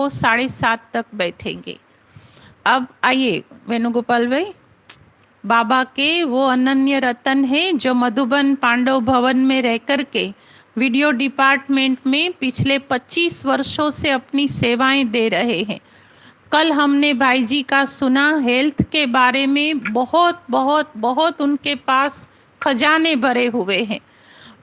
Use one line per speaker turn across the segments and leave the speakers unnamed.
वो 7:30 तक बैठेंगे। अब आइए वेणुगोपाल भाई, बाबा के वो अनन्य रतन है जो मधुबन पांडव भवन में रह कर के वीडियो डिपार्टमेंट में पिछले 25 वर्षों से अपनी सेवाएं दे रहे हैं। कल हमने भाई जी का सुना हेल्थ के बारे में, बहुत बहुत बहुत उनके पास खजाने भरे हुए हैं।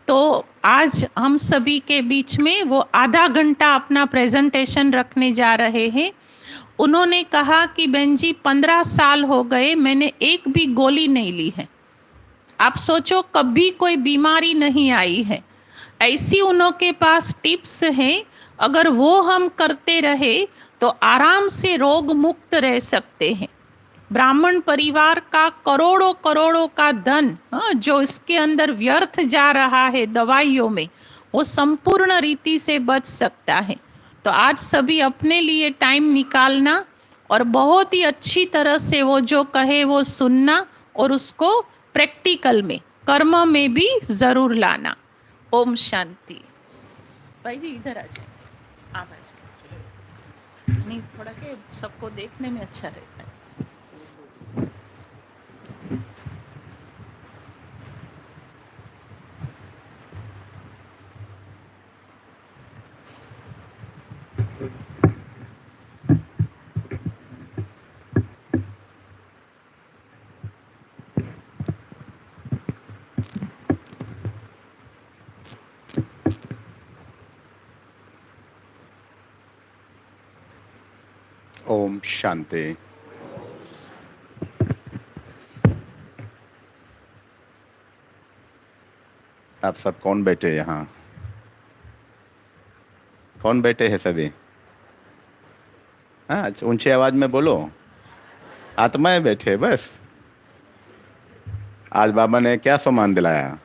तो आज हम सभी के बीच में वो आधा घंटा अपना प्रेजेंटेशन रखने जा रहे हैं। उन्होंने कहा कि बहन जी 15 साल हो गए मैंने एक भी गोली नहीं ली है। आप सोचो, कभी कोई बीमारी नहीं आई है। ऐसी उनके पास टिप्स हैं, अगर वो हम करते रहे तो आराम से रोग मुक्त रह सकते हैं। ब्राह्मण परिवार का करोड़ों करोड़ों का धन जो इसके अंदर व्यर्थ जा रहा है दवाइयों में, वो संपूर्ण रीति से बच सकता है। तो आज सभी अपने लिए टाइम निकालना और बहुत ही अच्छी तरह से वो जो कहे वो सुनना और उसको प्रैक्टिकल में, कर्म में भी जरूर लाना। ओम शांति। भाई जी इधर आ जाए, आप आ जाए। नहीं, थोड़ा के सबको देखने में अच्छा रहता है।
ओम शांति। आप सब कौन बैठे यहाँ? कौन बैठे हैं सभी? हाँ, ऊंची आवाज में बोलो। आत्माएं बैठे बस। आज बाबा ने क्या सम्मान दिलाया?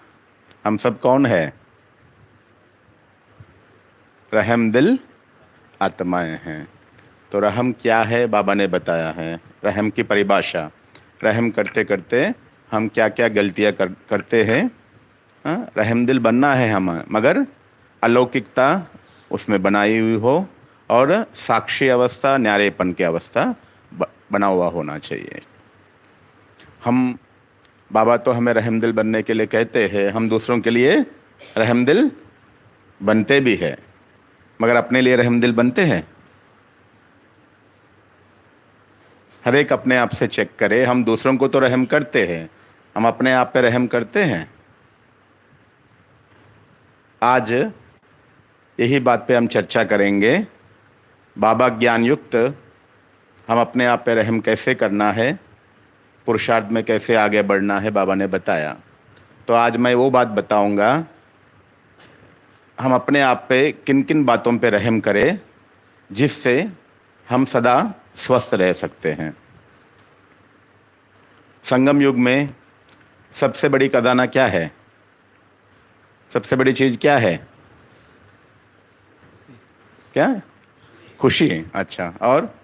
हम सब कौन है? रहम दिल आत्माएं हैं। तो रहम क्या है बाबा ने बताया है। रहम की परिभाषा, रहम करते करते हम क्या क्या गलतियां करते हैं। रहम दिल बनना है हम, मगर अलौकिकता उसमें बनाई हुई हो और साक्षी अवस्था, न्यारेपन की अवस्था बना हुआ होना चाहिए। हम बाबा तो हमें रहमदिल बनने के लिए कहते हैं, हम दूसरों के लिए रहमदिल बनते भी हैं, मगर अपने लिए रहमदिल बनते हैं? हर एक अपने आप से चेक करे। हम दूसरों को तो रहम करते हैं, हम अपने आप पे रहम करते हैं? आज यही बात पे हम चर्चा करेंगे। बाबा ज्ञान युक्त हम अपने आप पे रहम कैसे करना है, पुरुषार्थ में कैसे आगे बढ़ना है, बाबा ने बताया। तो आज मैं वो बात बताऊंगा, हम अपने आप पे किन किन बातों पे रहम करें जिससे हम सदा स्वस्थ रह सकते हैं। संगम युग में सबसे बड़ी खजाना क्या है? सबसे बड़ी चीज क्या है? क्या? खुशी। अच्छा, और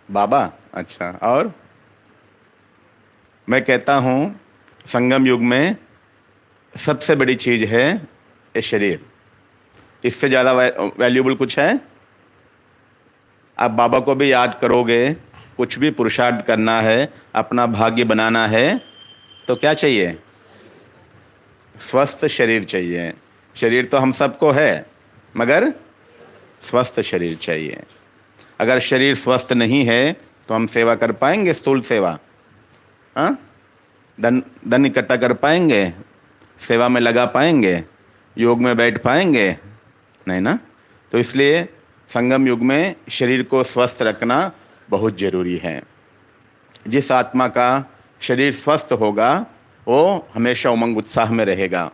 बाबा। अच्छा, और मैं कहता हूं संगम युग में सबसे बड़ी चीज है ये शरीर। इससे ज़्यादा वैल्यूबल कुछ है? आप बाबा को भी याद करोगे, कुछ भी पुरुषार्थ करना है, अपना भाग्य बनाना है, तो क्या चाहिए? स्वस्थ शरीर चाहिए। शरीर तो हम सबको है, मगर स्वस्थ शरीर चाहिए। अगर शरीर स्वस्थ नहीं है तो हम सेवा कर पाएंगे? स्थूल सेवा, हाँ, धन इकट्ठा कर पाएंगे? सेवा में लगा पाएंगे? योग में बैठ पाएंगे? नहीं ना। तो इसलिए संगम युग में शरीर को स्वस्थ रखना बहुत जरूरी है। जिस आत्मा का शरीर स्वस्थ होगा वो हमेशा उमंग उत्साह में रहेगा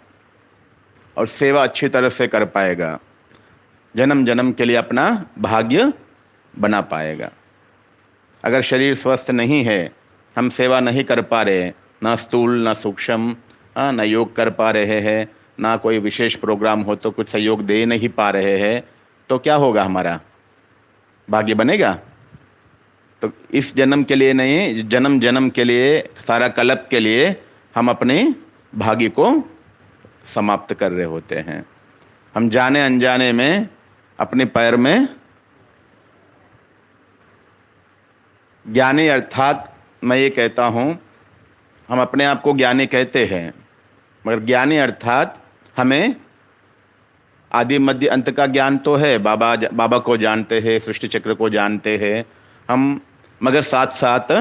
और सेवा अच्छी तरह से कर पाएगा, जन्म जन्म के लिए अपना भाग्य बना पाएगा। अगर शरीर स्वस्थ नहीं है, हम सेवा नहीं कर पा रहे, ना स्थूल ना सूक्ष्म, ना योग कर पा रहे हैं, ना कोई विशेष प्रोग्राम हो तो कुछ सहयोग दे नहीं पा रहे हैं, तो क्या होगा? हमारा भाग्य बनेगा? तो इस जन्म के लिए नहीं, जन्म जन्म के लिए, सारा कल्प के लिए हम अपने भाग्य को समाप्त कर रहे होते हैं। हम जाने अनजाने में अपने पैर में ज्ञानी, अर्थात मैं ये कहता हूँ, हम अपने आप को ज्ञानी कहते हैं, मगर ज्ञानी अर्थात हमें आदि मध्य अंत का ज्ञान तो है, बाबा को जानते हैं, सृष्टि चक्र को जानते हैं हम, मगर साथ साथ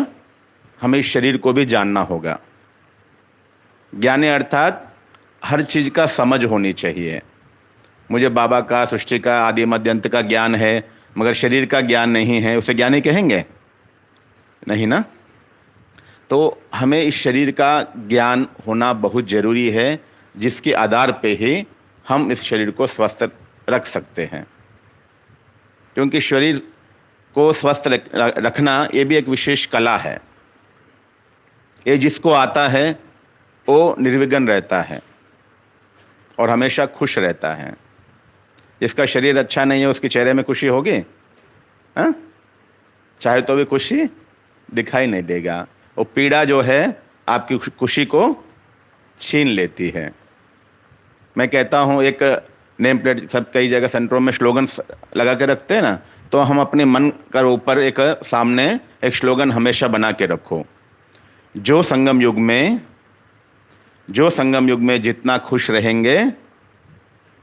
हमें इस शरीर को भी जानना होगा। ज्ञानी अर्थात हर चीज़ का समझ होनी चाहिए। मुझे बाबा का, सृष्टि का, आदि मध्य अंत का ज्ञान है, मगर शरीर का ज्ञान नहीं है, उसे ज्ञानी कहेंगे? नहीं ना। तो हमें इस शरीर का ज्ञान होना बहुत ज़रूरी है, जिसके आधार पे ही हम इस शरीर को स्वस्थ रख सकते हैं। क्योंकि शरीर को स्वस्थ रखना ये भी एक विशेष कला है। ये जिसको आता है वो निर्विघ्न रहता है और हमेशा खुश रहता है। जिसका शरीर अच्छा नहीं है उसके चेहरे में खुशी होगी? हाँ, चाहे तो भी खुशी दिखाई नहीं देगा। वो पीड़ा जो है आपकी खुशी को छीन लेती है। मैं कहता हूँ, एक नेम प्लेट सब कई जगह सेंटरों में स्लोगन्स लगा के रखते हैं ना, तो हम अपने मन के ऊपर एक सामने एक स्लोगन हमेशा बना के रखो, जो संगम युग में जितना खुश रहेंगे,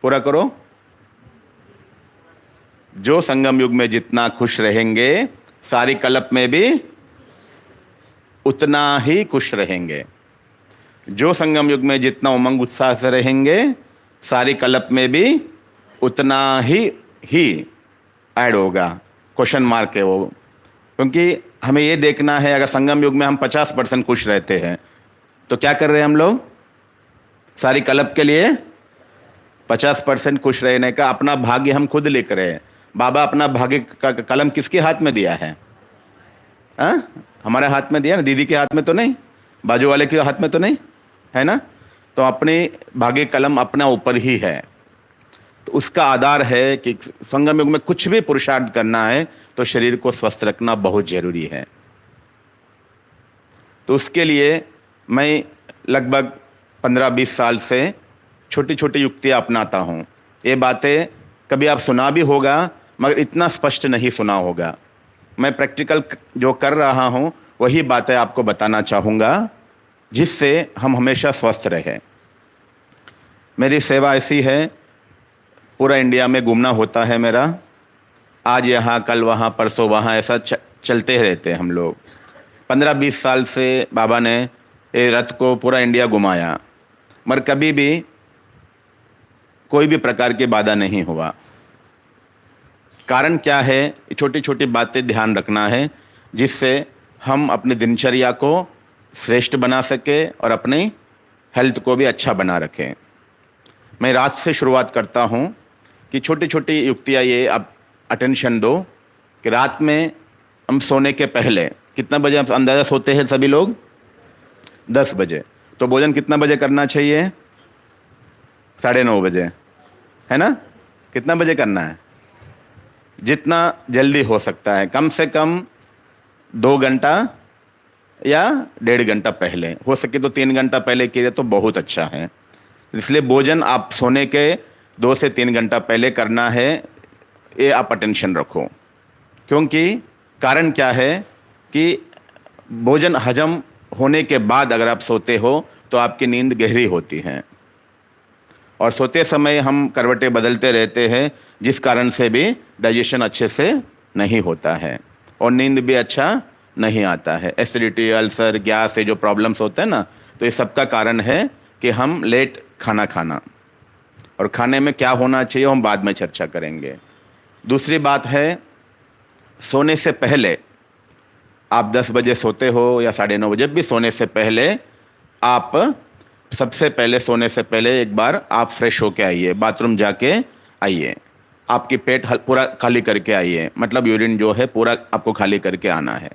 पूरा करो, जो संगम युग में जितना खुश रहेंगे, सारी कल्प में भी उतना ही खुश रहेंगे। जो संगम युग में जितना उमंग उत्साह से रहेंगे, सारी कल्प में भी उतना ही ऐड होगा। क्वेश्चन मार्क है वो, क्योंकि हमें ये देखना है, अगर संगम युग में हम 50% खुश रहते हैं तो क्या कर रहे हैं हम लोग? सारी कल्प के लिए 50% खुश रहने का अपना भाग्य हम खुद लिख रहे हैं। बाबा अपना भाग्य का कलम किसके हाथ में दिया है? हाँ, हमारे हाथ में दिया ना, दीदी के हाथ में तो नहीं, बाजू वाले के हाथ में तो नहीं है ना। तो अपने भाग्य कलम अपना ऊपर ही है। तो उसका आधार है कि संगम युग में कुछ भी पुरुषार्थ करना है तो शरीर को स्वस्थ रखना बहुत जरूरी है। तो उसके लिए मैं लगभग 15-20 साल से छोटी छोटी युक्तियाँ अपनाता हूँ। ये बातें कभी आप सुना भी होगा, मगर इतना स्पष्ट नहीं सुना होगा। मैं प्रैक्टिकल जो कर रहा हूँ वही बातें आपको बताना चाहूँगा, जिससे हम हमेशा स्वस्थ रहें। मेरी सेवा ऐसी है, पूरा इंडिया में घूमना होता है मेरा। आज यहाँ, कल वहाँ, परसों वहाँ, ऐसा चलते रहते हैं हम लोग। 15-20 साल से बाबा ने ये रथ को पूरा इंडिया घुमाया, मगर कभी भी कोई भी प्रकार की बाधा नहीं हुआ। कारण क्या है? छोटी छोटी बातें ध्यान रखना है, जिससे हम अपनी दिनचर्या को श्रेष्ठ बना सके और अपनी हेल्थ को भी अच्छा बना रखें। मैं रात से शुरुआत करता हूँ कि छोटी छोटी युक्तियाँ ये आप अटेंशन दो कि रात में हम सोने के पहले कितना बजे आप अंदाज़ा सोते हैं सभी लोग? 10 बजे। तो भोजन कितना बजे करना चाहिए? 9:30 बजे, है ना? कितना बजे करना है? जितना जल्दी हो सकता है, कम से कम 2 घंटा या 1.5 घंटा पहले, हो सके तो 3 घंटा पहले किए तो बहुत अच्छा है। इसलिए भोजन आप सोने के 2 से 3 घंटा पहले करना है, ये आप अटेंशन रखो। क्योंकि कारण क्या है कि भोजन हजम होने के बाद अगर आप सोते हो तो आपकी नींद गहरी होती है, और सोते समय हम करवटें बदलते रहते हैं, जिस कारण से भी डाइजेशन अच्छे से नहीं होता है और नींद भी अच्छा नहीं आता है। एसिडिटी, अल्सर, गैस से जो प्रॉब्लम्स होते हैं ना, तो ये सब का कारण है कि हम लेट खाना और खाने में क्या होना चाहिए हम बाद में चर्चा करेंगे। दूसरी बात है, सोने से पहले आप 10 बजे सोते हो या 9:30 बजे, भी सोने से पहले आप सबसे पहले सोने से पहले एक बार आप फ्रेश होके आइए, बाथरूम जाके आइए, आपकी पेट पूरा खाली करके आइए, मतलब यूरिन जो है पूरा आपको खाली करके आना है।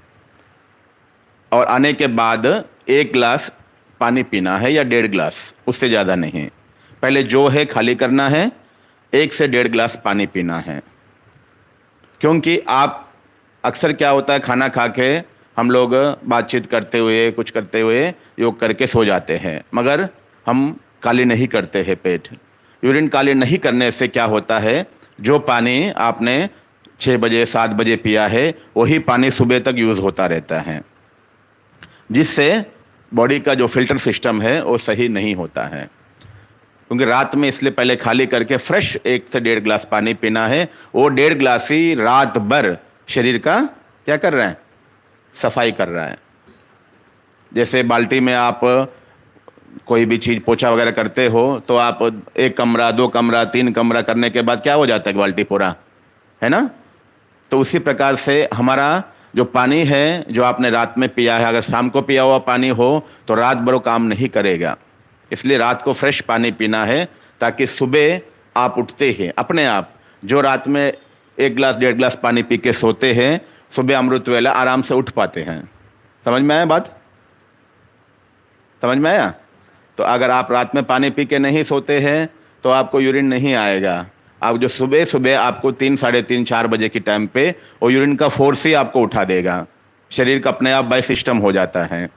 और आने के बाद 1 गिलास पानी पीना है या 1.5 गिलास, उससे ज़्यादा नहीं। पहले जो है खाली करना है, 1 से 1.5 गिलास पानी पीना है। क्योंकि आप अक्सर क्या होता है, खाना खा के हम लोग बातचीत करते हुए, कुछ करते हुए योग करके सो जाते हैं, मगर हम खाली नहीं करते हैं पेट। यूरिन खाली नहीं करने से क्या होता है, जो पानी आपने 6 बजे 7 बजे पिया है वही पानी सुबह तक यूज़ होता रहता है, जिससे बॉडी का जो फिल्टर सिस्टम है वो सही नहीं होता है। क्योंकि रात में इसलिए पहले खाली करके फ्रेश 1 से 1.5 गिलास पानी पीना है। वो 1.5 गिलास ही रात भर शरीर का क्या कर रहा है, सफाई कर रहा है। जैसे बाल्टी में आप कोई भी चीज़ पोछा वगैरह करते हो तो आप 1 कमरा 2 कमरा 3 कमरा करने के बाद क्या हो जाता है, बाल्टी पूरा, है ना। तो उसी प्रकार से हमारा जो पानी है जो आपने रात में पिया है, अगर शाम को पिया हुआ पानी हो तो रात भर वो काम नहीं करेगा। इसलिए रात को फ्रेश पानी पीना है, ताकि सुबह आप उठते ही अपने आप, जो रात में 1 गिलास 1.5 गिलास पानी पी के सोते हैं, सुबह अमृत वेला आराम से उठ पाते हैं। समझ में आया बात, समझ में आया। तो अगर आप रात में पानी पी के नहीं सोते हैं तो आपको यूरिन नहीं आएगा। आप जो सुबह सुबह आपको 3 साढ़े 3 4 बजे की टाइम पे वो यूरिन का फोर्स ही आपको उठा देगा, शरीर का अपने आप बाय सिस्टम हो जाता है।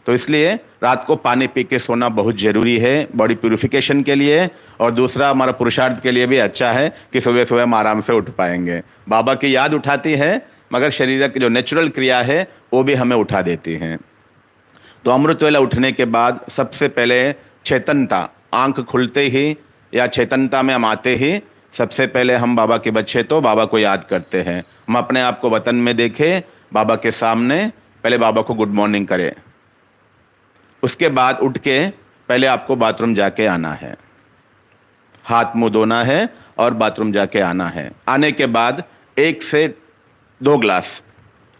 तो इसलिए रात को पानी पी के सोना बहुत ज़रूरी है, बॉडी प्यूरिफिकेशन के लिए, और दूसरा हमारा पुरुषार्थ के लिए भी अच्छा है कि सुबह सुबह हम आराम से उठ पाएंगे। बाबा की याद उठाती है, मगर शरीर की जो नेचुरल क्रिया है वो भी हमें उठा देती हैं। तो अमृत वेला उठने के बाद सबसे पहले चेतनता, आंख खुलते ही या चेतनता में हम आते ही सबसे पहले हम बाबा के बच्चे तो बाबा को याद करते हैं। हम अपने आप को वतन में देखें, बाबा के सामने पहले बाबा को गुड मॉर्निंग करें। उसके बाद उठ के पहले आपको बाथरूम जाके आना है, हाथ मुंह धोना है और बाथरूम जाके आना है। आने के बाद 1 से 2 गिलास,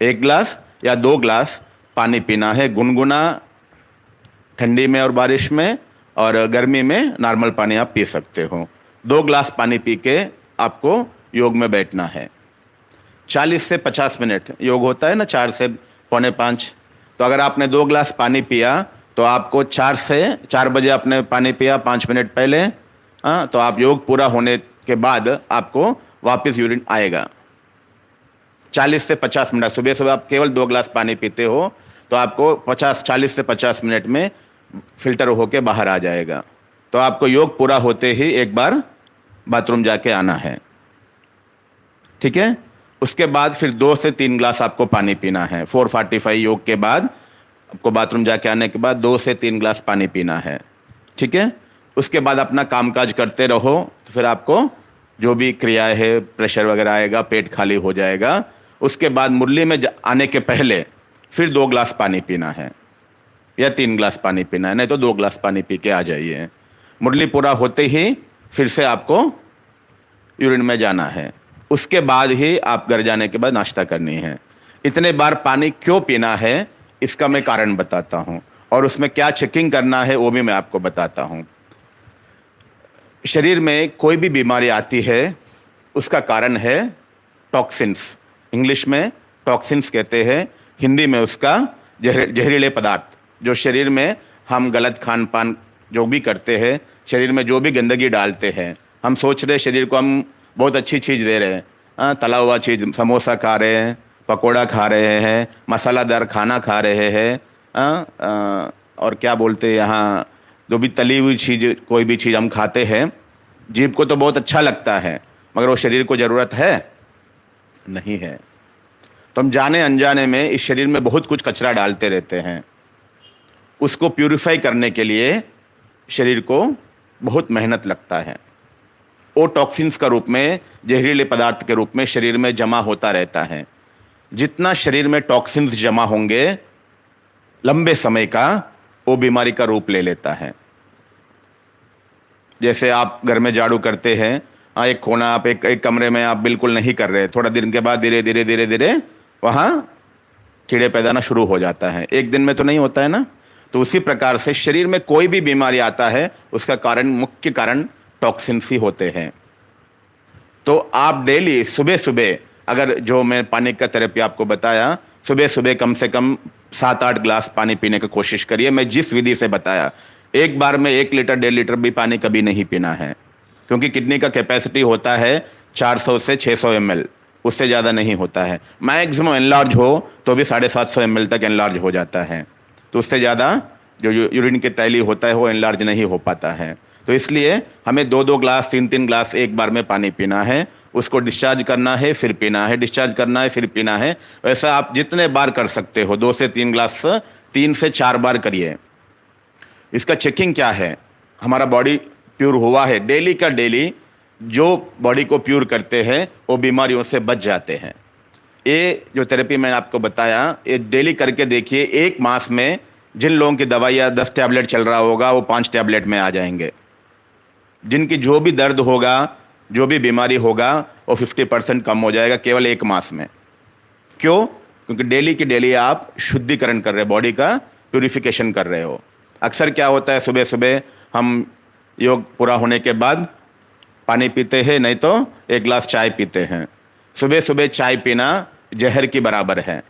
1 गिलास या 2 गिलास पानी पीना है, गुनगुना, ठंडी में और बारिश में, और गर्मी में नॉर्मल पानी आप पी सकते हो। 2 गिलास पानी पी के आपको योग में बैठना है। 40 से 50 मिनट योग होता है ना, 4 से पौने 5। तो अगर आपने 2 गिलास पानी पिया तो आपको 4 बजे आपने पानी पिया 5 मिनट पहले, तो आप योग पूरा होने के बाद आपको वापस यूरिन आएगा। 40 से 50 मिनट, सुबह सुबह आप केवल 2 गिलास पानी पीते हो तो आपको 40 से 50 मिनट में फिल्टर होके बाहर आ जाएगा। तो आपको योग पूरा होते ही एक बार बाथरूम जाके आना है, ठीक है। उसके बाद फिर 2 से 3 गिलास आपको पानी पीना है। 4:45 योग के बाद आपको बाथरूम जाके आने के बाद 2 से 3 गिलास पानी पीना है, ठीक है। उसके बाद अपना कामकाज करते रहो, तो फिर आपको जो भी क्रिया है, प्रेशर वगैरह आएगा, पेट खाली हो जाएगा। उसके बाद मुरली में आने के पहले फिर 2 गिलास पानी पीना है या 3 गिलास पानी पीना है, नहीं तो 2 गिलास पानी पी के आ जाइए। मुरली पूरा होते ही फिर से आपको यूरिन में जाना है। उसके बाद ही आप घर जाने के बाद नाश्ता करनी है। इतने बार पानी क्यों पीना है इसका मैं कारण बताता हूँ, और उसमें क्या चेकिंग करना है वो भी मैं आपको बताता हूँ। शरीर में कोई भी बीमारी आती है उसका कारण है टॉक्सिन्स। इंग्लिश में टॉक्सिन्स कहते हैं, हिंदी में उसका जहरीले पदार्थ। जो शरीर में हम गलत खान पान जो भी करते हैं, शरीर में जो भी गंदगी डालते हैं, हम सोच रहे शरीर को हम बहुत अच्छी चीज़ दे रहे हैं, तला हुआ चीज़, समोसा खा रहे हैं, पकोड़ा खा रहे हैं, मसालादार खाना खा रहे हैं, और क्या बोलते हैं यहाँ, जो भी तली हुई चीज़, कोई भी चीज़ हम खाते हैं, जीभ को तो बहुत अच्छा लगता है, मगर वो शरीर को ज़रूरत है नहीं है। तो हम जाने अनजाने में इस शरीर में बहुत कुछ कचरा डालते रहते हैं। उसको प्यूरिफाई करने के लिए शरीर को बहुत मेहनत लगता है। वो टॉक्सिन्स का रूप में, जहरीले पदार्थ के रूप में शरीर में जमा होता रहता है। जितना शरीर में टॉक्सिन्स जमा होंगे लंबे समय का, वो बीमारी का रूप ले लेता है। जैसे आप घर में झाड़ू करते हैं, एक कोना आप एक कमरे में आप बिल्कुल नहीं कर रहे, थोड़ा दिन के बाद धीरे धीरे धीरे धीरे वहाँ कीड़े पैदाना शुरू हो जाता है। एक दिन में तो नहीं होता है ना। तो उसी प्रकार से शरीर में कोई भी बीमारी आता है उसका कारण, मुख्य कारण टॉक्सिन्स ही होते हैं। तो आप डेली सुबह सुबह, अगर जो मैं पानी का थेरेपी आपको बताया, सुबह सुबह कम से कम 7-8 गिलास पानी पीने की कोशिश करिए। मैं जिस विधि से बताया, एक बार में 1 लीटर 1.5 लीटर भी पानी कभी नहीं पीना है, क्योंकि किडनी का कैपेसिटी होता है 400 से 600 ml, उससे ज़्यादा नहीं होता है। मैक्सिमम एनलार्ज हो तो भी 750 ml तक एनलार्ज हो जाता है। तो उससे ज़्यादा जो यूरिन की तैली होता है वो एनलार्ज नहीं हो पाता है। तो इसलिए हमें 2-2 गिलास 3-3 गिलास एक बार में पानी पीना है। उसको डिस्चार्ज करना है, फिर पीना है, डिस्चार्ज करना है, फिर पीना है। वैसा आप जितने बार कर सकते हो, 2 से 3 ग्लास, 3 से 4 बार करिए। इसका चेकिंग क्या है, हमारा बॉडी प्योर हुआ है। डेली का डेली जो बॉडी को प्योर करते हैं वो बीमारियों से बच जाते हैं। ये जो थेरेपी मैंने आपको बताया, ये डेली करके देखिए। 1 मास में जिन लोगों की दवाइयाँ 10 टैबलेट चल रहा होगा वो 5 टैबलेट में आ जाएंगे। जिनकी जो भी दर्द होगा, जो भी बीमारी होगा, वो 50% कम हो जाएगा केवल 1 मास में। क्यों? क्योंकि डेली की डेली आप शुद्धिकरण कर रहे हो, बॉडी का प्यूरिफिकेशन कर रहे हो। अक्सर क्या होता है, सुबह सुबह हम योग पूरा होने के बाद पानी पीते हैं, नहीं तो 1 गिलास चाय पीते हैं। सुबह सुबह चाय पीना जहर की बराबर है।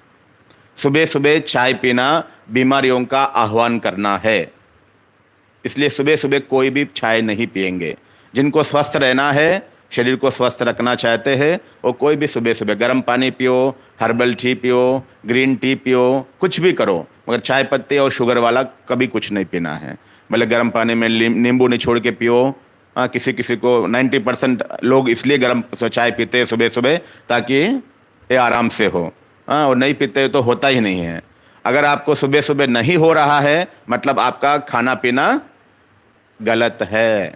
सुबह सुबह चाय पीना बीमारियों का आह्वान करना है। इसलिए सुबह सुबह कोई भी चाय नहीं पिएंगे। जिनको स्वस्थ रहना है, शरीर को स्वस्थ रखना चाहते हैं, वो कोई भी सुबह सुबह गर्म पानी पियो, हर्बल टी पियो, ग्रीन टी पियो, कुछ भी करो, मगर चाय पत्ती और शुगर वाला कभी कुछ नहीं पीना है। भले गर्म पानी में नींबू निचोड़ के पियो। किसी किसी को 90% लोग इसलिए गर्म चाय पीते हैं सुबह सुबह ताकि ये आराम से हो, और नहीं पीते तो होता ही नहीं है। अगर आपको सुबह सुबह नहीं हो रहा है, मतलब आपका खाना पीना गलत है।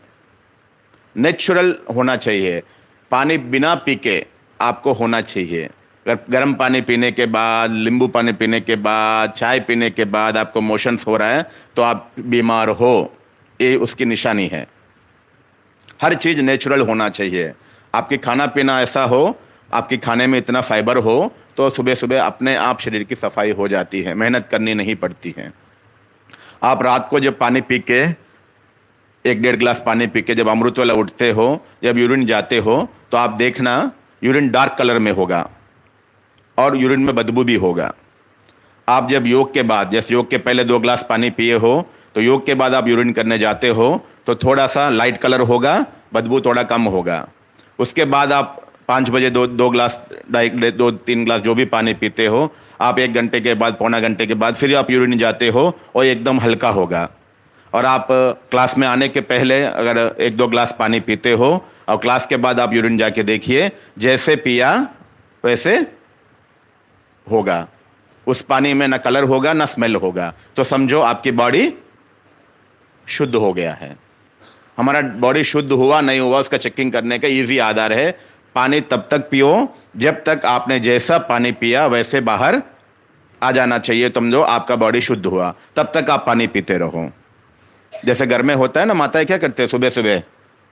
नेचुरल होना चाहिए। पानी बिना पी के आपको होना चाहिए। गर्म पानी पीने के बाद, नींबू पानी पीने के बाद, चाय पीने के बाद आपको मोशंस हो रहा है तो आप बीमार हो, ये उसकी निशानी है। हर चीज़ नेचुरल होना चाहिए। आपकी खाना पीना ऐसा हो, आपके खाने में इतना फाइबर हो तो सुबह सुबह अपने आप शरीर की सफाई हो जाती है, मेहनत करनी नहीं पड़ती है। आप रात को जब पानी पी के 1-1.5 गिलास पानी पी के जब अमृत वाला उठते हो, जब यूरिन जाते हो, तो आप देखना यूरिन डार्क कलर में होगा और यूरिन में बदबू भी होगा। आप जब योग के बाद, जैसे योग के पहले 2 गिलास पानी पिए हो, तो योग के बाद आप यूरिन करने जाते हो तो थोड़ा सा लाइट कलर होगा, बदबू थोड़ा कम होगा। उसके बाद आप 5 बजे 2 गिलास, 2-3 गिलास जो भी पानी पीते हो, आप 1 घंटे के बाद, पौना घंटे के बाद फिर आप यूरिन जाते हो और एकदम हल्का होगा। और आप क्लास में आने के पहले अगर 1-2 गिलास पानी पीते हो और क्लास के बाद आप यूरिन जाके देखिए, जैसे पिया वैसे होगा। उस पानी में ना कलर होगा ना स्मेल होगा, तो समझो आपकी बॉडी शुद्ध हो गया है। हमारा बॉडी शुद्ध हुआ नहीं हुआ उसका चेकिंग करने का इजी आधार है, पानी तब तक पियो जब तक आपने जैसा पानी पिया वैसे बाहर आ जाना चाहिए। समझो आपका बॉडी शुद्ध हुआ, तब तक आप पानी पीते रहो। जैसे घर में होता है ना, माताएं क्या करते हैं, सुबह सुबह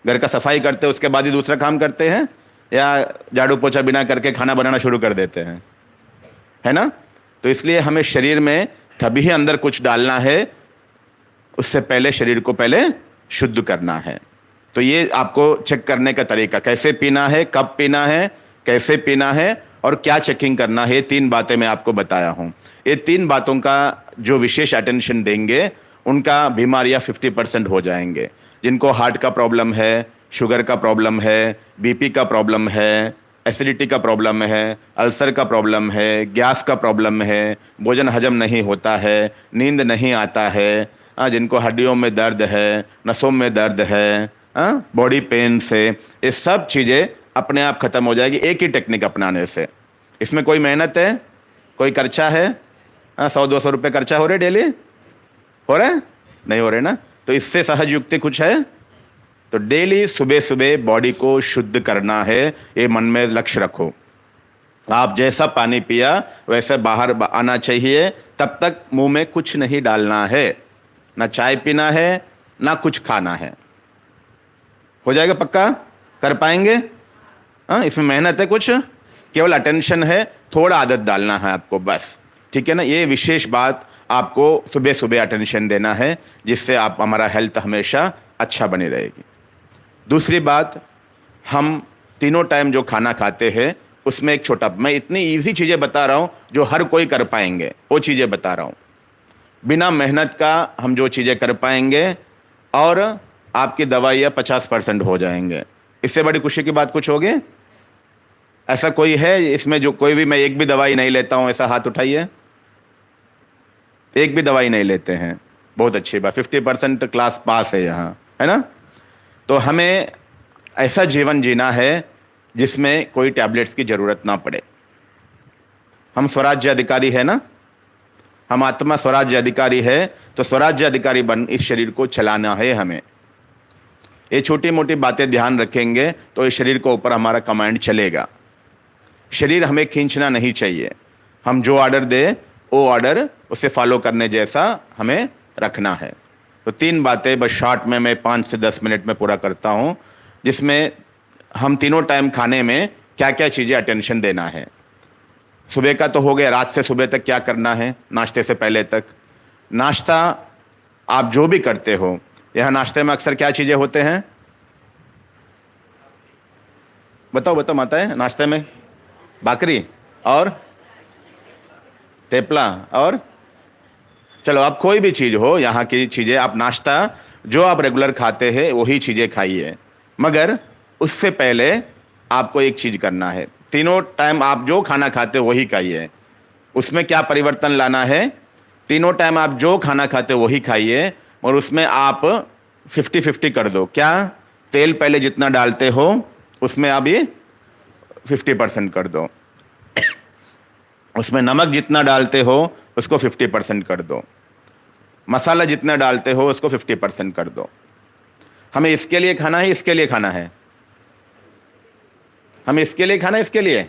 घर का सफाई करते हैं, उसके बाद ही दूसरा काम करते हैं, या झाड़ू पोछा बिना करके खाना बनाना शुरू कर देते हैं, है ना। तो इसलिए हमें शरीर में तभी अंदर कुछ डालना है, उससे पहले शरीर को पहले शुद्ध करना है। तो ये आपको चेक करने का तरीका, कैसे पीना है, कब पीना है, कैसे पीना है और क्या चेकिंग करना है, 3 बातें मैं आपको बताया हूँ। ये 3 बातों का जो विशेष अटेंशन देंगे उनका बीमारियाँ 50% हो जाएंगे। जिनको हार्ट का प्रॉब्लम है, शुगर का प्रॉब्लम है, बीपी का प्रॉब्लम है, एसिडिटी का प्रॉब्लम है, अल्सर का प्रॉब्लम है, गैस का प्रॉब्लम है, भोजन हजम नहीं होता है, नींद नहीं आता है, जिनको हड्डियों में दर्द है, नसों में दर्द है, बॉडी पेन से, ये सब चीज़ें अपने आप ख़त्म हो जाएगी एक ही टेक्निक अपनाने से। इसमें कोई मेहनत है, कोई खर्चा है? 100-200 रुपये खर्चा हो रहे डेली? हो रहा है? नहीं हो रहे ना। तो इससे सहज युक्ति कुछ है? तो डेली सुबह सुबह बॉडी को शुद्ध करना है, ये मन में लक्ष्य रखो। आप जैसा पानी पिया वैसे बाहर आना चाहिए, तब तक मुंह में कुछ नहीं डालना है, ना चाय पीना है ना कुछ खाना है। हो जाएगा पक्का? कर पाएंगे? हाँ, इसमें मेहनत है कुछ, केवल अटेंशन है, थोड़ा आदत डालना है आपको बस, ठीक है ना। ये विशेष बात आपको सुबह सुबह अटेंशन देना है, जिससे आप हमारा हेल्थ हमेशा अच्छा बनी रहेगी। दूसरी बात, हम तीनों टाइम जो खाना खाते हैं उसमें एक छोटा, मैं इतनी इजी चीज़ें बता रहा हूँ जो हर कोई कर पाएंगे, वो चीज़ें बता रहा हूँ। बिना मेहनत का हम जो चीज़ें कर पाएंगे और आपकी दवाइयाँ 50% हो जाएंगे। इससे बड़ी खुशी की बात कुछ होगी? ऐसा कोई है इसमें जो कोई भी, मैं एक भी दवाई नहीं लेता हूँ, ऐसा हाथ उठाइए। एक भी दवाई नहीं लेते हैं, बहुत अच्छी बात, 50% क्लास पास है यहाँ, है ना। तो हमें ऐसा जीवन जीना है जिसमें कोई टैबलेट्स की जरूरत ना पड़े। हम स्वराज्य अधिकारी है ना, हम आत्मा स्वराज्य अधिकारी है, तो स्वराज्य अधिकारी बन इस शरीर को चलाना है हमें। ये छोटी मोटी बातें ध्यान रखेंगे तो इस शरीर के ऊपर हमारा कमांड चलेगा। शरीर हमें खींचना नहीं चाहिए, हम जो ऑर्डर दे वो ऑर्डर उसे फॉलो करने जैसा हमें रखना है। तो 3 बातें बस शॉर्ट में मैं 5 से 10 मिनट में पूरा करता हूँ, जिसमें हम तीनों टाइम खाने में क्या क्या चीज़ें अटेंशन देना है। सुबह का तो हो गया, रात से सुबह तक क्या करना है, नाश्ते से पहले तक। नाश्ता आप जो भी करते हो, यहाँ नाश्ते में अक्सर क्या चीज़ें होते हैं, बताओ बताओ माता है नाश्ते में? बाकरी और तेपला और चलो आप कोई भी चीज़ हो, यहाँ की चीज़ें आप नाश्ता जो आप रेगुलर खाते हैं वही चीज़ें खाइए, मगर उससे पहले आपको एक चीज़ करना है। तीनों टाइम आप जो खाना खाते हो वही खाइए। उसमें क्या परिवर्तन लाना है? तीनों टाइम आप जो खाना खाते हो वही खाइए, और उसमें आप 50-50 कर दो। क्या? तेल पहले जितना डालते हो उसमें आप ये 50% कर दो, उसमें नमक जितना डालते हो उसको 50% कर दो, मसाला जितना डालते हो उसको 50% कर दो। हमें इसके लिए खाना है, इसके लिए खाना है, हमें इसके लिए खाना है, इसके लिए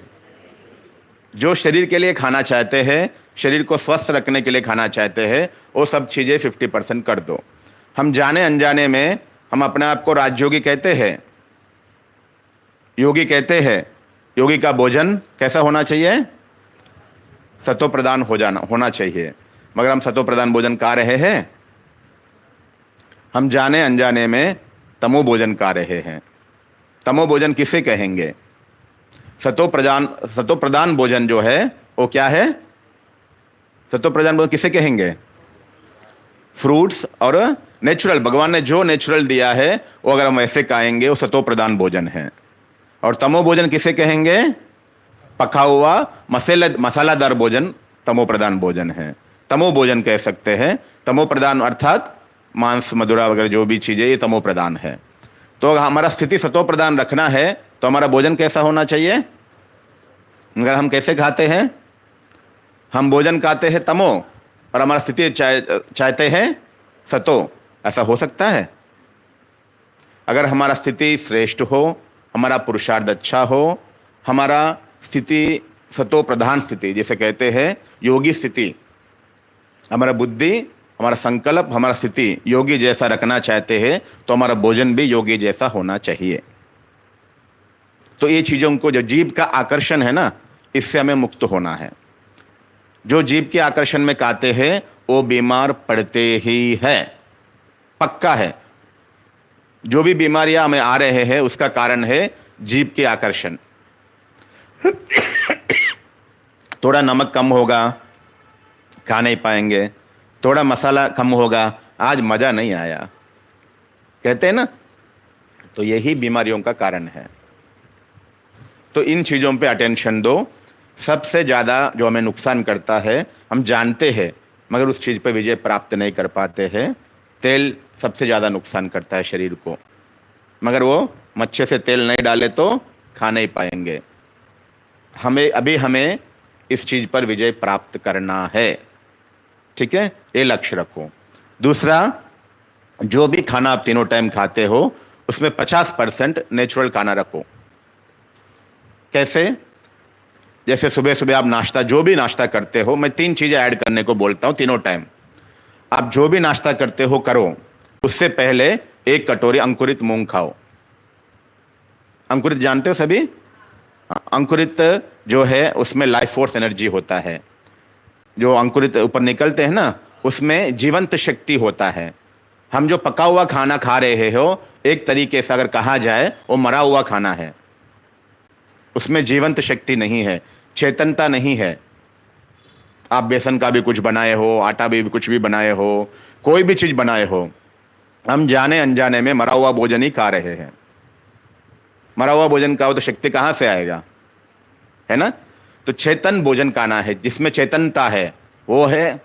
जो शरीर के लिए खाना चाहते हैं, शरीर को स्वस्थ रखने के लिए खाना चाहते हैं, वो सब चीज़ें 50% कर दो। हम जाने अनजाने में हम अपने आप को राजयोगी कहते हैं, योगी कहते हैं। योगी का भोजन कैसा होना चाहिए? सतो प्रधान होना चाहिए, मगर हम सतो प्रधान भोजन खा रहे हैं, हम जाने अनजाने में तमो भोजन खा रहे हैं। तमो भोजन किसे कहेंगे? सतो प्रधान भोजन जो है वो क्या है? सतो प्रधान भोजन किसे कहेंगे? फ्रूट्स और नेचुरल, भगवान ने जो नेचुरल दिया है वो अगर हम ऐसे खाएंगे वो सतो प्रधान भोजन है। और तमो भोजन किसे कहेंगे? पका हुआ मसालादार भोजन तमो प्रधान भोजन है, तमो भोजन कह सकते हैं। तमो प्रधान अर्थात मांस मदिरा वगैरह जो भी चीज़ें, ये तमो प्रधान है। तो अगर हमारा स्थिति सतो प्रधान रखना है तो हमारा भोजन कैसा होना चाहिए? अगर हम कैसे खाते हैं, हम भोजन खाते हैं तमो और हमारा स्थिति चाहते हैं सतो, ऐसा हो सकता है? अगर हमारा स्थिति श्रेष्ठ हो, हमारा पुरुषार्थ अच्छा हो, हमारा स्थिति सतो प्रधान स्थिति जिसे कहते हैं योगी स्थिति, हमारा बुद्धि, हमारा संकल्प, हमारा स्थिति योगी जैसा रखना चाहते हैं, तो हमारा भोजन भी योगी जैसा होना चाहिए। तो ये चीज़ों को, जो जीव का आकर्षण है ना, इससे हमें मुक्त होना है। जो जीव के आकर्षण में खाते हैं वो बीमार पड़ते ही है, पक्का है। जो भी बीमारियां हमें आ रहे हैं उसका कारण है जीव के आकर्षण। थोड़ा नमक कम होगा, खा नहीं पाएंगे, थोड़ा मसाला कम होगा, आज मज़ा नहीं आया, कहते हैं ना, तो यही बीमारियों का कारण है। तो इन चीज़ों पे अटेंशन दो। सबसे ज़्यादा जो हमें नुकसान करता है, हम जानते हैं मगर उस चीज़ पे विजय प्राप्त नहीं कर पाते हैं। तेल सबसे ज़्यादा नुकसान करता है शरीर को, मगर वो मच्छे से तेल नहीं डाले तो खा नहीं पाएंगे। हमें इस चीज़ पर विजय प्राप्त करना है, ठीक है? ये लक्ष्य रखो। दूसरा, जो भी खाना आप तीनों टाइम खाते हो उसमें 50% नेचुरल खाना रखो। कैसे? जैसे सुबह सुबह आप नाश्ता, जो भी नाश्ता करते हो, मैं 3 चीज़ें ऐड करने को बोलता हूँ तीनों टाइम। आप जो भी नाश्ता करते हो करो, उससे पहले 1 कटोरी अंकुरित मूंग खाओ। अंकुरित जानते हो सभी? अंकुरित जो है उसमें लाइफ फोर्स एनर्जी होता है। जो अंकुरित ऊपर निकलते हैं ना, उसमें जीवंत शक्ति होता है। हम जो पका हुआ खाना खा रहे हो, एक तरीके से अगर कहा जाए वो मरा हुआ खाना है, उसमें जीवंत शक्ति नहीं है, चेतनता नहीं है। आप बेसन का भी कुछ बनाए हो, आटा भी कुछ भी बनाए हो, कोई भी चीज़ बनाए हो, हम जाने अनजाने में मरा हुआ भोजन ही खा रहे हैं। मरा हुआ भोजन खाओ तो शक्ति कहाँ से आएगा, है ना? तो चेतन भोजन खाना है, जिसमें चेतनता है, वो है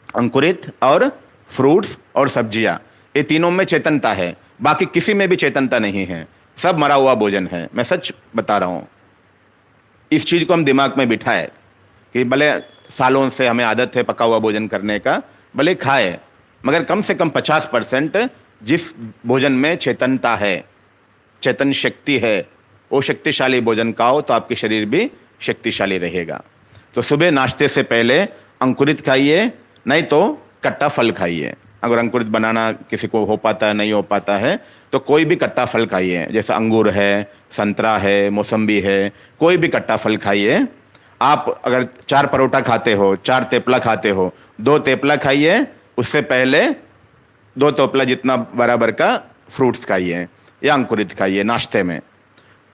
अंकुरित और फ्रूट्स और सब्जियां। ये तीनों में चेतनता है, बाकी किसी में भी चेतनता नहीं है। सब मरा हुआ भोजन है। मैं सच बता रहा हूँ। इस चीज़ को हम दिमाग में बिठाए कि भले सालों से हमें आदत है पका हुआ भोजन करने का, भले खाए, मगर कम से कम 50% जिस भोजन में चेतनता है, चेतन शक्ति है, वो शक्तिशाली भोजन खाओ तो आपके शरीर भी शक्तिशाली रहेगा। तो सुबह नाश्ते से पहले अंकुरित खाइए, नहीं तो कट्टा फल खाइए। अगर अंकुरित बनाना किसी को हो पाता है, नहीं हो पाता है, तो कोई भी कट्टा फल खाइए, जैसे अंगूर है, संतरा है, मौसम्बी है, कोई भी कट्टा फल खाइए। आप अगर 4 परोठा खाते हो, 4 तेपला खाते हो, 2 तेपला खाइए, उससे पहले 2 तेपला जितना बराबर का फ्रूट्स खाइए या अंकुरित खाइए नाश्ते में।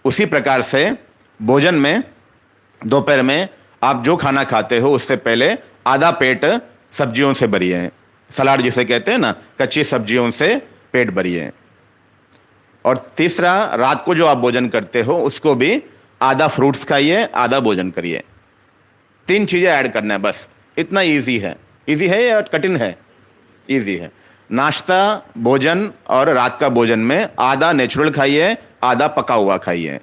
उसी प्रकार से भोजन में दोपहर में आप जो खाना खाते हो उससे पहले आधा पेट सब्जियों से भरिए, सलाद जिसे कहते हैं ना, कच्ची सब्जियों से पेट भरिए। और तीसरा, रात को जो आप भोजन करते हो उसको भी आधा फ्रूट्स खाइए, आधा भोजन करिए। 3 चीज़ें ऐड करना है बस। इतना इजी है। इजी है या कठिन है? इजी है। नाश्ता, भोजन और रात का भोजन में आधा नेचुरल खाइए, आधा पका हुआ खाइए,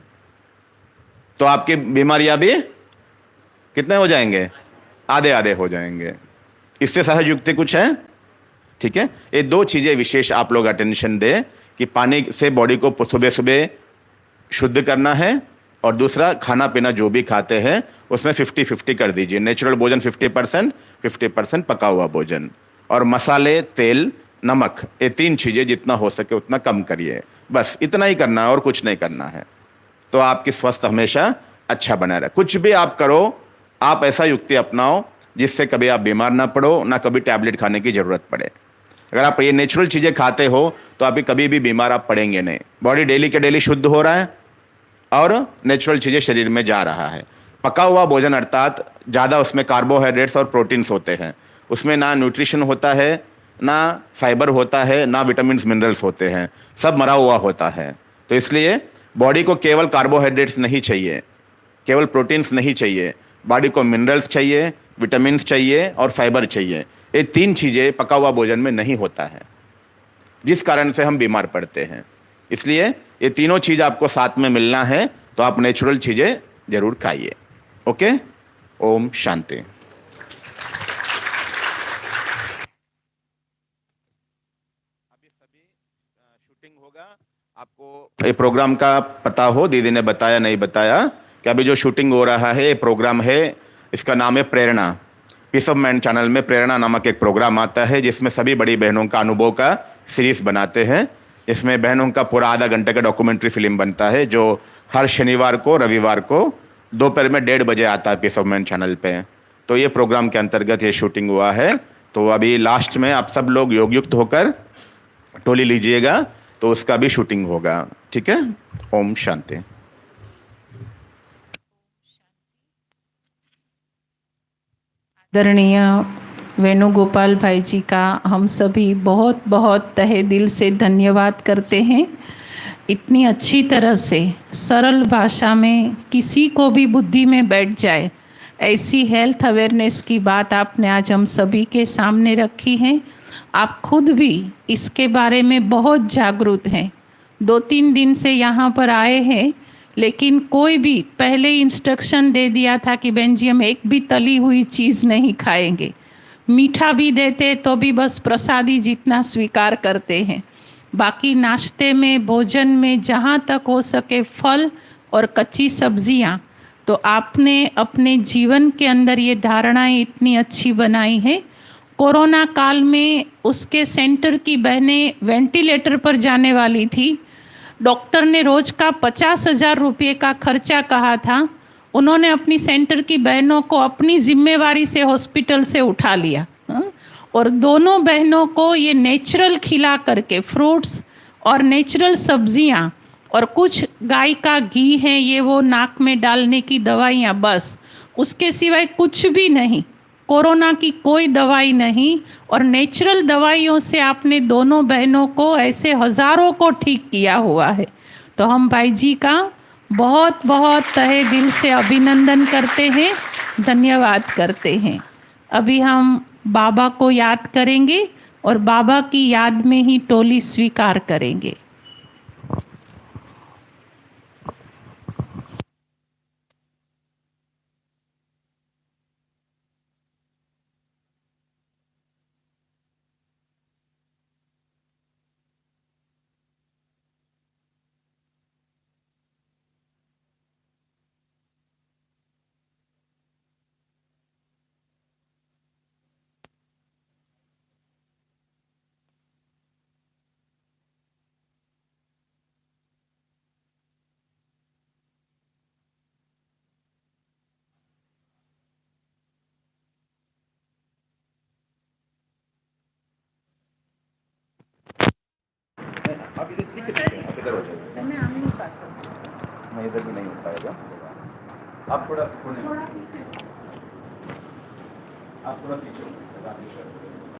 तो आपकी बीमारियां भी कितने हो जाएंगे? आधे आधे हो जाएंगे। इससे सहज युक्ति कुछ है? ठीक है। ये 2 चीज़ें विशेष आप लोग अटेंशन दें कि पानी से बॉडी को सुबह सुबह शुद्ध करना है, और दूसरा खाना पीना जो भी खाते हैं उसमें 50-50 कर दीजिए। नेचुरल भोजन 50%, 50% पका हुआ भोजन, और मसाले, तेल, नमक, ये 3 चीज़ें जितना हो सके उतना कम करिए। बस इतना ही करना है और कुछ नहीं करना है, तो आपकी स्वास्थ्य हमेशा अच्छा बना रहे। कुछ भी आप करो, आप ऐसा युक्ति अपनाओ जिससे कभी आप बीमार ना पड़ो, ना कभी टैबलेट खाने की ज़रूरत पड़े। अगर आप ये नेचुरल चीज़ें खाते हो तो आप कभी भी बीमार आप पड़ेंगे नहीं। बॉडी डेली के डेली शुद्ध हो रहा है और नेचुरल चीज़ें शरीर में जा रहा है। पका हुआ भोजन अर्थात ज़्यादा उसमें कार्बोहाइड्रेट्स और प्रोटीन्स होते हैं, उसमें ना न्यूट्रिशन होता है, ना फाइबर होता है, ना विटामिन मिनरल्स होते हैं, सब मरा हुआ होता है। तो इसलिए बॉडी को केवल कार्बोहाइड्रेट्स नहीं चाहिए, केवल प्रोटीन्स नहीं चाहिए, बॉडी को मिनरल्स चाहिए, विटामिन चाहिए और फाइबर चाहिए। ये 3 चीज़ें पका हुआ भोजन में नहीं होता है, जिस कारण से हम बीमार पड़ते हैं। इसलिए ये तीनों चीज़ आपको साथ में मिलना है, तो आप नेचुरल चीज़ें जरूर खाइए। ओके, ओम शांति। अभी सभी शूटिंग होगा। आपको ये प्रोग्राम का पता हो, दीदी ने बताया नहीं बताया कि अभी जो शूटिंग हो रहा है, ये प्रोग्राम है, इसका नाम है प्रेरणा। पीस ऑफ माइंड चैनल में प्रेरणा नामक एक प्रोग्राम आता है जिसमें सभी बड़ी बहनों का अनुभव का सीरीज बनाते हैं। इसमें बहनों का पूरा आधा घंटे का डॉक्यूमेंट्री फिल्म बनता है, जो हर शनिवार को, रविवार को दोपहर में 1:30 बजे आता है पीस ऑफ माइंड चैनल पे। तो ये प्रोग्राम के अंतर्गत ये शूटिंग हुआ है। तो अभी लास्ट में आप सब लोग योगयुक्त होकर टोली लीजिएगा, तो उसका भी शूटिंग होगा। ठीक है, ओम शांति।
आदरणीय वेणुगोपाल भाई जी का हम सभी बहुत बहुत तहे दिल से धन्यवाद करते हैं। इतनी अच्छी तरह से सरल भाषा में किसी को भी बुद्धि में बैठ जाए ऐसी हेल्थ अवेयरनेस की बात आपने आज हम सभी के सामने रखी है। आप खुद भी इसके बारे में बहुत जागरूक हैं। 2-3 दिन से यहाँ पर आए हैं, लेकिन कोई भी पहले इंस्ट्रक्शन दे दिया था कि बहन जी हम एक भी तली हुई चीज़ नहीं खाएंगे, मीठा भी देते तो भी बस प्रसादी जितना स्वीकार करते हैं। बाकी नाश्ते में, भोजन में जहाँ तक हो सके फल और कच्ची सब्जियाँ। तो आपने अपने जीवन के अंदर ये धारणाएं इतनी अच्छी बनाई है। कोरोना काल में उसके सेंटर की बहनें वेंटिलेटर पर जाने वाली थी, डॉक्टर ने रोज का 50,000 रुपये का खर्चा कहा था। उन्होंने अपनी सेंटर की बहनों को अपनी जिम्मेवारी से हॉस्पिटल से उठा लिया, और दोनों बहनों को ये नेचुरल खिला करके फ्रूट्स और नेचुरल सब्जियां और कुछ गाय का घी है, ये वो नाक में डालने की दवाइयाँ, बस उसके सिवाय कुछ भी नहीं। कोरोना की कोई दवाई नहीं, और नेचुरल दवाइयों से आपने दोनों बहनों को ऐसे हज़ारों को ठीक किया हुआ है। तो हम भाई जी का बहुत बहुत तहे दिल से अभिनंदन करते हैं, धन्यवाद करते हैं। अभी हम बाबा को याद करेंगे और बाबा की याद में ही टोली स्वीकार करेंगे।
आप इधर ठीक है, आप इधर हो जाइए।
मैं आ नहीं पाता।
नहीं, इधर भी नहीं हो पाएगा। आप थोड़ा
थोड़ा पीछे।
आप थोड़ा पीछे हो जाइए।